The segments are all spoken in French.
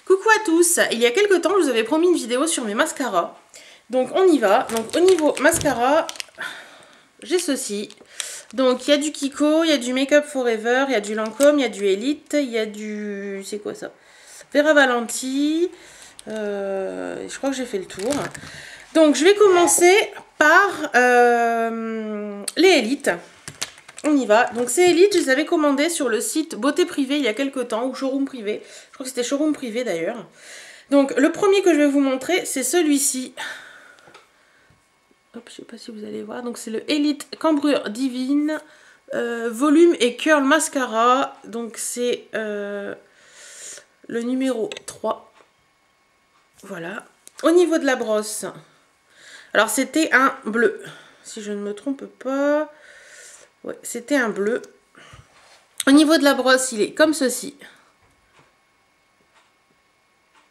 Coucou à tous, il y a quelques temps je vous avais promis une vidéo sur mes mascaras. Donc on y va. Donc au niveau mascara, j'ai ceci. Donc il y a du Kiko, il y a du Make Up Forever, il y a du Lancôme, il y a du Elite, il y a du... c'est quoi ça? Vera Valenti. Je crois que j'ai fait le tour. Donc je vais commencer par les Elite. On y va. Donc ces Elite, je les avais commandés sur le site Beauté Privée il y a quelques temps, ou Showroom Privé. Je crois que c'était Showroom Privé d'ailleurs. Donc le premier que je vais vous montrer, c'est celui-ci. Hop, je sais pas si vous allez voir. Donc c'est le Elite Cambrure Divine Volume et Curl Mascara. Donc c'est le numéro 3. Voilà. Au niveau de la brosse, alors c'était un bleu. Si je ne me trompe pas. Ouais, c'était un bleu. Au niveau de la brosse, il est comme ceci.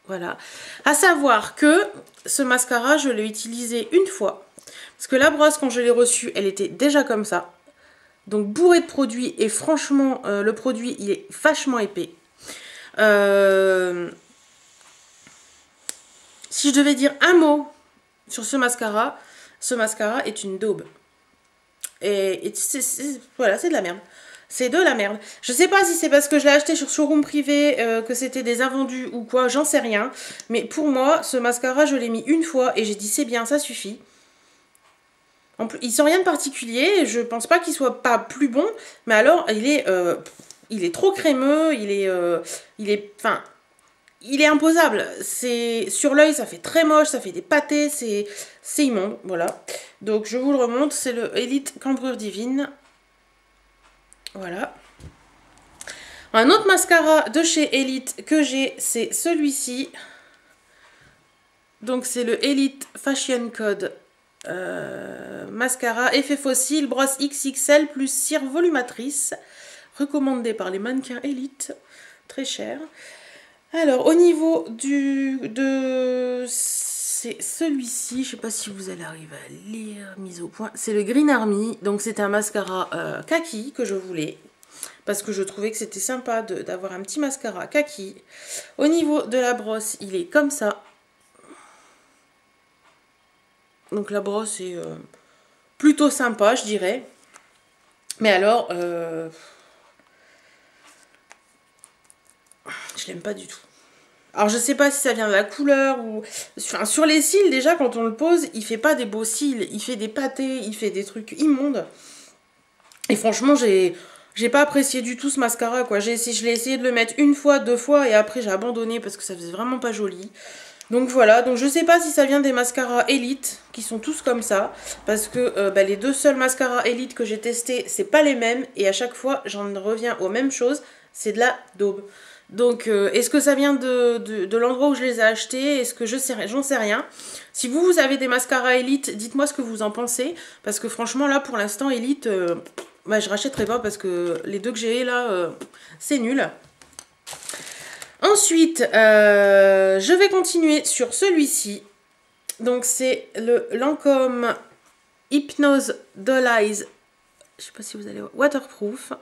Voilà. À savoir que ce mascara, je l'ai utilisé une fois. Parce que la brosse, quand je l'ai reçue, elle était déjà comme ça. Donc bourrée de produits. Et franchement, le produit, il est vachement épais. Si je devais dire un mot sur ce mascara est une daube. Et voilà, c'est de la merde. C'est de la merde. Je sais pas si c'est parce que je l'ai acheté sur Showroom Privé, que c'était des invendus ou quoi, j'en sais rien. Mais pour moi, ce mascara, je l'ai mis une fois et j'ai dit c'est bien, ça suffit. En plus, il sent rien de particulier, je pense pas qu'il soit pas plus bon, mais alors il est trop crémeux, il est imposable. C'est sur l'œil, ça fait très moche, ça fait des pâtés, c'est immonde, voilà. Donc je vous le remonte, c'est le Elite Cambrure Divine. Voilà. Un autre mascara de chez Elite que j'ai, c'est celui-ci. Donc c'est le Elite Fashion Code mascara effet fossile, brosse XXL plus cire volumatrice. Recommandé par les mannequins Elite. Très cher. Alors au niveau c'est celui-ci, je sais pas si vous allez arriver à lire, mise au point. C'est le Green Army, donc c'est un mascara kaki que je voulais. Parce que je trouvais que c'était sympa d'avoir un petit mascara kaki. Au niveau de la brosse, il est comme ça. Donc la brosse est plutôt sympa, je dirais. Mais alors, je l'aime pas du tout. Alors je sais pas si ça vient de la couleur ou... Enfin, sur les cils, déjà, quand on le pose, il fait pas des beaux cils. Il fait des pâtés, il fait des trucs immondes. Et franchement, j'ai pas apprécié du tout ce mascara, quoi. Je l'ai essayé de le mettre une fois, deux fois, et après j'ai abandonné parce que ça faisait vraiment pas joli. Donc voilà, donc je sais pas si ça vient des mascaras Elite, qui sont tous comme ça, parce que les deux seuls mascaras Elite que j'ai testés, c'est pas les mêmes, et à chaque fois, j'en reviens aux mêmes choses, c'est de la daube. Donc, est-ce que ça vient de l'endroit où je les ai achetés? Est-ce que j'en sais rien. Si vous avez des mascaras Elite, dites-moi ce que vous en pensez, parce que franchement, là, pour l'instant, Elite, je rachèterai pas, parce que les deux que j'ai là, c'est nul. Ensuite, je vais continuer sur celui-ci. Donc, c'est le Lancôme Hypnose Doll Eyes. Je sais pas si vous allez voir. Waterproof.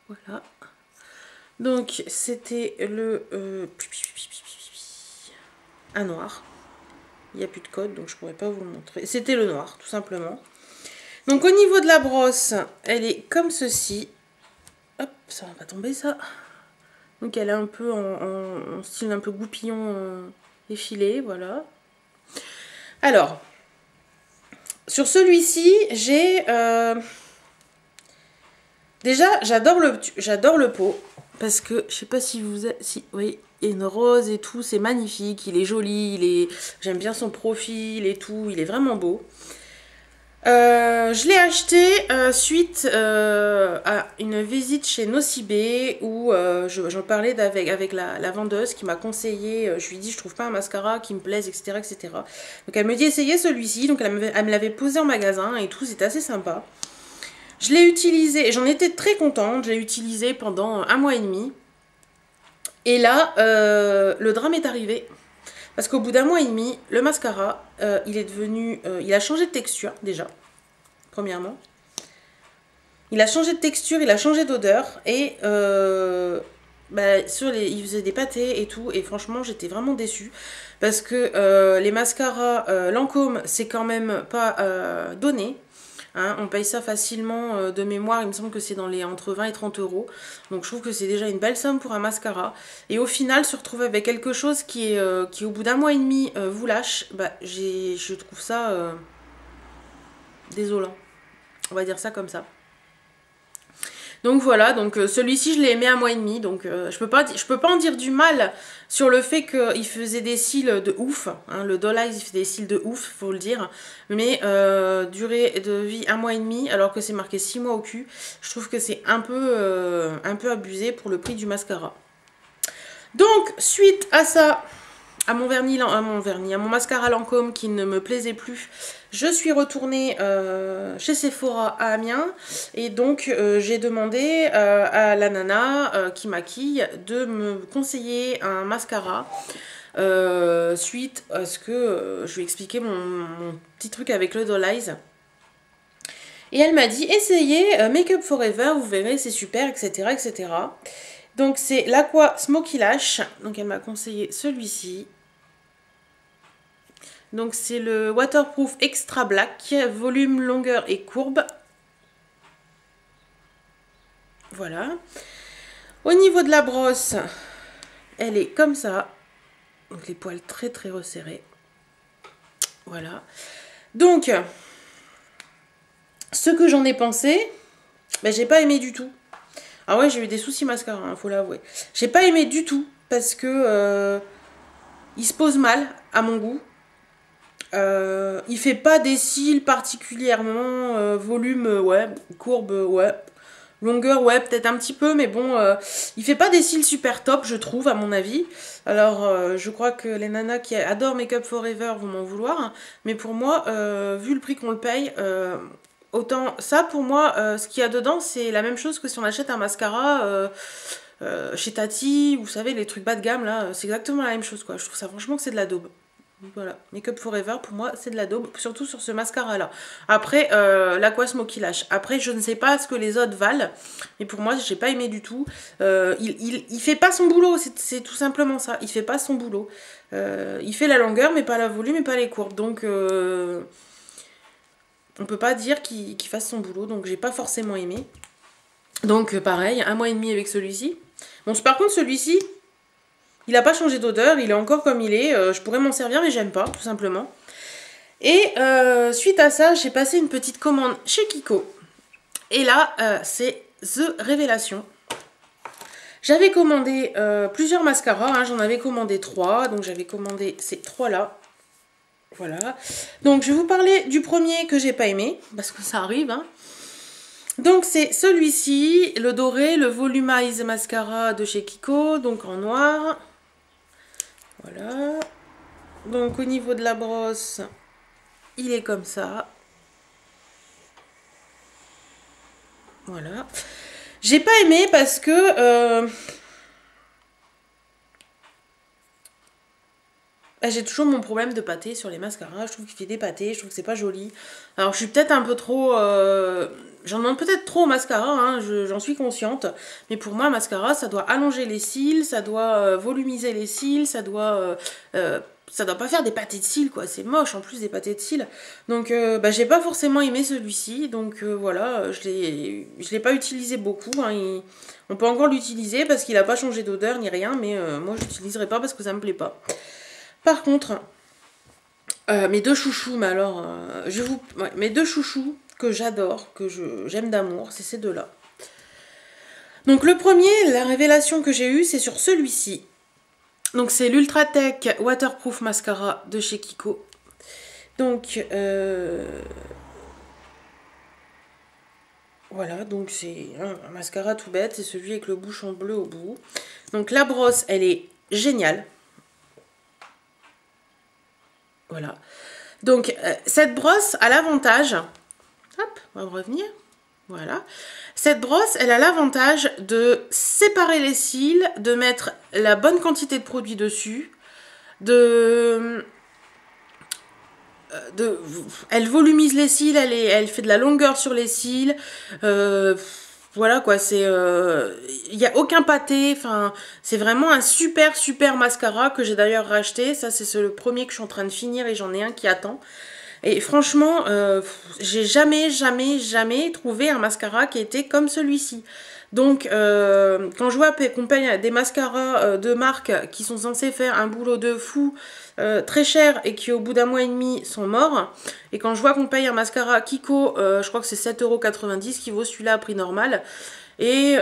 Voilà. Donc, c'était le... un noir. Il n'y a plus de code, donc je pourrais pas vous le montrer. C'était le noir, tout simplement. Donc, au niveau de la brosse, elle est comme ceci. Hop, ça va pas tomber, ça. Donc elle est un peu en style un peu goupillon effilé, voilà. Alors, sur celui-ci, j'ai... déjà, j'adore le pot. Parce que, je sais pas si vous... oui, il y a une rose et tout, c'est magnifique. Il est joli, j'aime bien son profil et tout. Il est vraiment beau. Je l'ai acheté suite à une visite chez Nocibé où j'en parlais avec la vendeuse qui m'a conseillé, je lui ai dit je trouve pas un mascara qui me plaise, etc., etc. Donc elle me dit essayez celui-ci, donc elle me l'avait posé en magasin et tout, c'était assez sympa. Je l'ai utilisé, et j'en étais très contente, je l'ai utilisé pendant 1 mois et demi. Et là, le drame est arrivé. Parce qu'au bout d'1 mois et demi, le mascara, il est devenu... il a changé de texture, déjà. Premièrement. Il a changé de texture, il a changé d'odeur. Et bah, il faisait des pâtés et tout, et franchement j'étais vraiment déçue parce que les mascaras Lancôme c'est quand même pas donné. Hein, on paye ça facilement de mémoire, il me semble que c'est dans les entre 20 et 30 euros. Donc je trouve que c'est déjà une belle somme pour un mascara. Et au final, se retrouver avec quelque chose qui au bout d'un mois et demi vous lâche, bah, je trouve ça désolant. On va dire ça comme ça. Donc voilà, donc celui-ci je l'ai aimé un mois et demi, donc je peux pas en dire du mal sur le fait qu'il faisait des cils de ouf, hein, le Doll Eyes il fait des cils de ouf, faut le dire, mais durée de vie un mois et demi alors que c'est marqué 6 mois au cul, je trouve que c'est un peu abusé pour le prix du mascara. Donc suite à ça, à mon mascara Lancôme qui ne me plaisait plus, je suis retournée chez Sephora à Amiens et donc j'ai demandé à la nana qui maquille de me conseiller un mascara suite à ce que je lui ai expliqué mon petit truc avec le Doll Eyes. Et elle m'a dit essayez Make Up Forever, vous verrez c'est super, etc. etc. Donc c'est l'Aqua Smoky Lash, donc elle m'a conseillé celui-ci. Donc c'est le Waterproof Extra Black, volume, longueur et courbe. Voilà. Au niveau de la brosse, elle est comme ça. Donc les poils très très resserrés. Voilà. Donc, ce que j'en ai pensé, ben, j'ai pas aimé du tout. Ah ouais, j'ai eu des soucis mascara, hein, faut l'avouer. J'ai pas aimé du tout parce que il se pose mal à mon goût. Il fait pas des cils particulièrement, volume, ouais, courbe, ouais, longueur, ouais, peut-être un petit peu, mais bon, il fait pas des cils super top, je trouve, à mon avis. Alors, je crois que les nanas qui adorent Make Up Forever vont m'en vouloir, hein, mais pour moi, vu le prix qu'on le paye, autant ça, pour moi, ce qu'il y a dedans, c'est la même chose que si on achète un mascara chez Tati, vous savez, les trucs bas de gamme, là, c'est exactement la même chose, quoi. Je trouve ça franchement que c'est de la daube. Voilà, Make Up Forever pour moi c'est de la daube, surtout sur ce mascara là. Après l'Aqua Smoky Lash, après je ne sais pas ce que les autres valent, mais pour moi j'ai pas aimé du tout. Il fait pas son boulot, c'est tout simplement ça, il fait pas son boulot. Il fait la longueur mais pas la volume et pas les courbes, donc on peut pas dire qu'il fasse son boulot, donc j'ai pas forcément aimé. Donc pareil, un mois et demi avec celui-ci. Bon par contre celui-ci, il n'a pas changé d'odeur, il est encore comme il est. Je pourrais m'en servir, mais j'aime pas, tout simplement. Et suite à ça, j'ai passé une petite commande chez Kiko. Et là, c'est The Révélation. J'avais commandé plusieurs mascaras, hein, j'en avais commandé 3. Donc j'avais commandé ces 3-là. Voilà. Donc je vais vous parler du premier que j'ai pas aimé, parce que ça arrive, hein. Donc c'est celui-ci, le doré, le Volumize Mascara de chez Kiko, donc en noir. Voilà. Donc au niveau de la brosse, il est comme ça. Voilà. J'ai pas aimé parce que j'ai toujours mon problème de pâté sur les mascaras. Je trouve qu'il fait des pâtés, je trouve que c'est pas joli. Alors je suis peut-être un peu trop... j'en demande peut-être trop au mascara, hein, j'en suis consciente. Mais pour moi, mascara, ça doit allonger les cils, ça doit volumiser les cils, ça doit pas faire des pâtés de cils, quoi. C'est moche en plus des pâtés de cils. Donc j'ai pas forcément aimé celui-ci. Donc voilà, je l'ai pas utilisé beaucoup. Hein. On peut encore l'utiliser parce qu'il a pas changé d'odeur ni rien. Mais moi je l'utiliserai pas parce que ça me plaît pas. Par contre, mes deux chouchous, mais alors, mes deux chouchous que j'adore, que j'aime d'amour, c'est ces deux-là. Donc le premier, la révélation que j'ai eue, c'est sur celui-ci. Donc c'est l'Ultratech Waterproof Mascara de chez Kiko. Donc voilà, donc c'est un mascara tout bête, c'est celui avec le bouchon bleu au bout. Donc la brosse, elle est géniale. Voilà. Donc, cette brosse a l'avantage... Hop, on va revenir. Voilà. Cette brosse, elle a l'avantage de séparer les cils, de mettre la bonne quantité de produit dessus, elle volumise les cils, elle fait de la longueur sur les cils. voilà quoi, c'est... Il n'y a aucun pâté, enfin, c'est vraiment un super mascara que j'ai d'ailleurs racheté. Ça, c'est le premier que je suis en train de finir et j'en ai un qui attend. Et franchement, j'ai jamais trouvé un mascara qui était comme celui-ci. Donc, quand je vois qu'on paye des mascaras de marque qui sont censés faire un boulot de fou, très cher et qui au bout d'un mois et demi sont morts, et quand je vois qu'on paye un mascara Kiko, je crois que c'est 7,90 € qui vaut celui-là à prix normal, et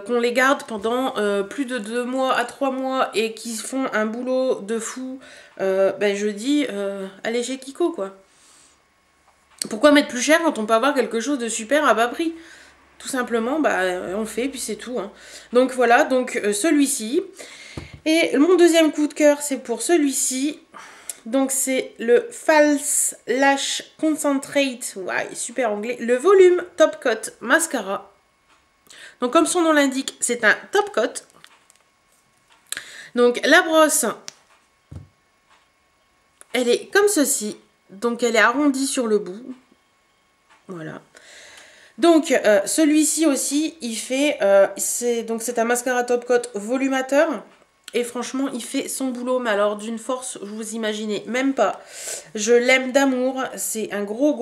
qu'on les garde pendant plus de 2 mois à 3 mois et qui font un boulot de fou, ben je dis, allez chez Kiko quoi. Pourquoi mettre plus cher quand on peut avoir quelque chose de super à bas prix? Tout simplement, bah, on fait, puis c'est tout. Hein. Donc voilà, donc celui-ci. Et mon deuxième coup de cœur, c'est pour celui-ci. Donc c'est le False Lash Concentrate, ouais, super anglais, le volume Top Coat Mascara. Donc comme son nom l'indique, c'est un top coat. Donc la brosse, elle est comme ceci. Donc elle est arrondie sur le bout. Voilà. Donc celui-ci aussi, il fait, c'est un mascara top coat volumateur. Et franchement, il fait son boulot, mais alors d'une force, vous imaginez même pas. Je l'aime d'amour. C'est un gros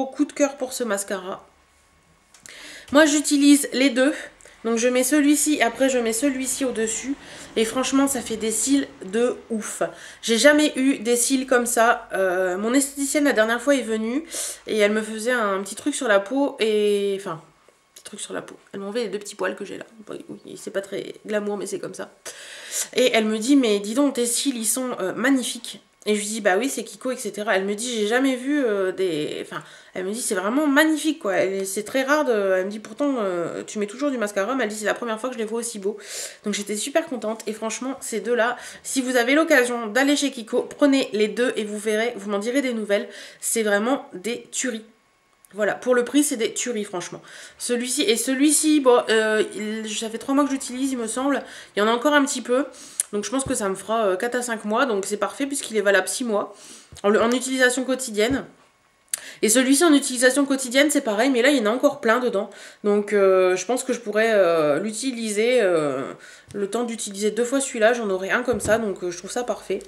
coup de cœur pour ce mascara. Moi, j'utilise les deux. Donc je mets celui-ci, après je mets celui-ci au-dessus. Et franchement, ça fait des cils de ouf. J'ai jamais eu des cils comme ça. Mon esthéticienne, la dernière fois, est venue. Et elle me faisait un petit truc sur la peau. Et enfin, petit truc sur la peau. Elle m'enlevait les 2 petits poils que j'ai là. Oui, c'est pas très glamour, mais c'est comme ça. Et elle me dit, mais dis donc, tes cils, ils sont magnifiques. Et je lui dis, bah oui, c'est Kiko, etc. Elle me dit, j'ai jamais vu des... Enfin, elle me dit, c'est vraiment magnifique, quoi. C'est très rare de... Elle me dit, pourtant, tu mets toujours du mascara. Mais elle dit, c'est la première fois que je les vois aussi beaux. Donc j'étais super contente. Et franchement, ces deux-là, si vous avez l'occasion d'aller chez Kiko, prenez les deux et vous verrez, vous m'en direz des nouvelles. C'est vraiment des tueries. Voilà, pour le prix, c'est des tueries, franchement. Celui-ci et celui-ci, bon, ça fait 3 mois que j'utilise, il me semble. Il y en a encore un petit peu. Donc je pense que ça me fera 4 à 5 mois. Donc c'est parfait puisqu'il est valable 6 mois en utilisation quotidienne. Et celui-ci en utilisation quotidienne, c'est pareil. Mais là, il y en a encore plein dedans. Donc je pense que je pourrais l'utiliser. Le temps d'utiliser 2 fois celui-là, j'en aurai un comme ça. Donc je trouve ça parfait.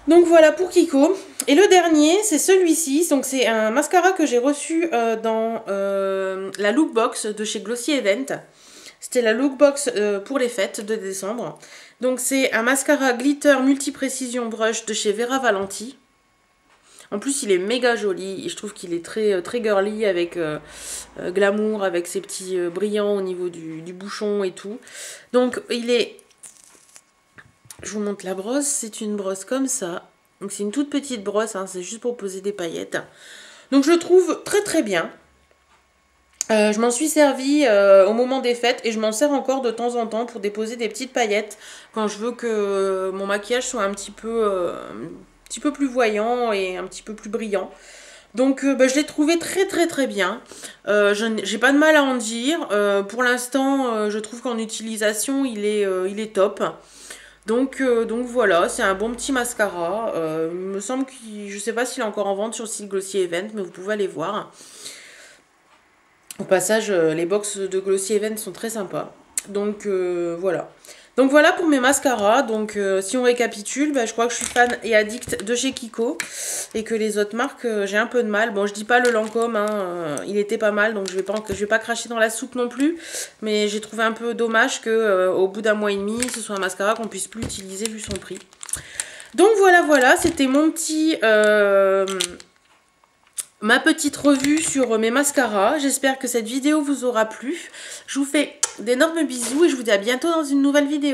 Donc voilà pour Kiko. Et le dernier, c'est celui-ci. Donc c'est un mascara que j'ai reçu dans la lookbox de chez Glossy Event. C'était la lookbox pour les fêtes de décembre. Donc c'est un mascara glitter multi-précision brush de chez Vera Valenti. En plus il est méga joli et je trouve qu'il est très girly avec glamour, avec ses petits brillants au niveau du bouchon et tout. Donc il est... Je vous montre la brosse, c'est une brosse comme ça. Donc c'est une toute petite brosse, hein, c'est juste pour poser des paillettes. Donc je le trouve très bien. Je m'en suis servi au moment des fêtes et je m'en sers encore de temps en temps pour déposer des petites paillettes quand je veux que mon maquillage soit un petit peu plus voyant et un petit peu plus brillant. Donc je l'ai trouvé très bien. J'ai pas de mal à en dire. Pour l'instant, je trouve qu'en utilisation, il est top. Donc voilà, c'est un bon petit mascara. Il me semble que je sais pas s'il est encore en vente sur le site Glossy Event, mais vous pouvez aller voir. Au passage, les box de Glossy Event sont très sympas. Donc voilà. Donc voilà pour mes mascaras. Donc si on récapitule, bah, je crois que je suis fan et addict de chez Kiko. Et que les autres marques, j'ai un peu de mal. Bon, je dis pas le Lancôme, hein, il était pas mal. Donc je vais pas cracher dans la soupe non plus. Mais j'ai trouvé un peu dommage que au bout d'un mois et demi, ce soit un mascara qu'on puisse plus utiliser vu son prix. Donc voilà, c'était mon petit... ma petite revue sur mes mascaras. J'espère que cette vidéo vous aura plu. Je vous fais d'énormes bisous et je vous dis à bientôt dans une nouvelle vidéo.